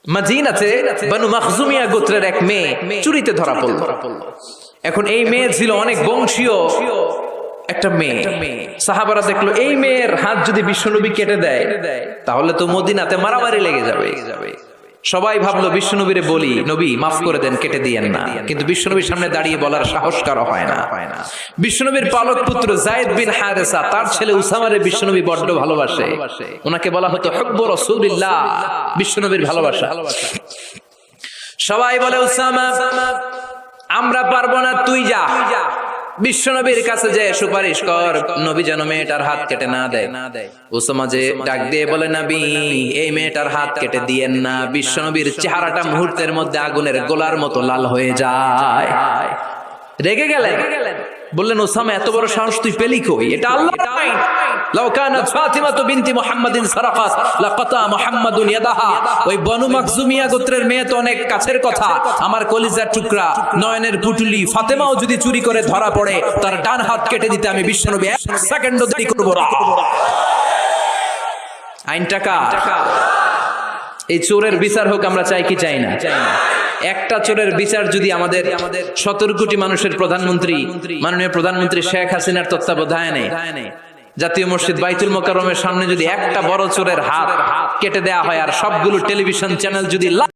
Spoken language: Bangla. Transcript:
মাদিনাতে বনু মাখজুমিয়া গোত্রের এক মেয়ে চুরিতে ধরা পড়ল। এখন এই মেয়ে ছিল অনেক বংশীয় একটা মেয়ে। সাহাবারা দেখলো এই মেয়ের হাত যদি বিশ্বনবী কেটে দেয় তাহলে তো মদিনাতে মারামারি লেগে যাবে। সবাই ভাবলো বিশ্বনবীরে বলি, নবী মাফ করে দেন, কেটে দিয়েন না। কিন্তু বিশ্বনবীর সামনে দাঁড়িয়ে বলার সাহস কারো হয় না। বিশ্বনবীর পালক পুত্র যায়েদ বিন হারেসা, তার ছেলে উসামারে বিশ্বনবী বড্ড ভালোবাসে। ওনাকে বলা হতো হুব্বু রাসূলিল্লাহ, বিশ্বনবীর ভালোবাসা। সবাই বলে উসামা আমরা পারবো না, তুই যা বিশ্বনবীর কাছে যে সুপারিশ কর, নবী যেন মেয়েটার হাত কেটে না দেয়। উসামা যে ডাক দিয়ে বলে, নবী এই মেয়েটার হাত কেটে দিয়েন না। বিশ্বনবীর চেহারাটা মুহূর্তের মধ্যে আগুনের গোলার মতো লাল হয়ে যায়। রেগে গেলেন, বললেন উসামা এত বড় সাহস তুই পেলি কই? এটা আল্লাহর আইন। লাউ কানাত ফাতিমাতু বিনতি মুহাম্মাদিন সারাকাত লাকাতা মুহাম্মাদুন ইয়াদাহা। ওই বনু মাখজুমিয়া গোত্রের মেয়ে তো অনেক কাছের কথা, আমার কলিজার টুকরা নয়নের পুটুলি ফাতেমাও যদি চুরি করে ধরা পড়ে তার ডান হাত কেটে দিতে আমি বিশ্বনবী এক সেকেন্ডও দেরি করব না। আইনটা কার? এই চোরের বিচার হোক আমরা চাই কি চাই না? একটা চোরের বিচার যদি আমাদের 17 কোটি মানুষের প্রধানমন্ত্রী মাননীয় প্রধানমন্ত্রী শেখ হাসিনার তত্ত্বাবধানে জাতীয় মসজিদ বাইতুল মোকাররমের সামনে যদি একটা বড় চোরের হাত কেটে দেয়া হয় আর সবগুলো টেলিভিশন চ্যানেল যদি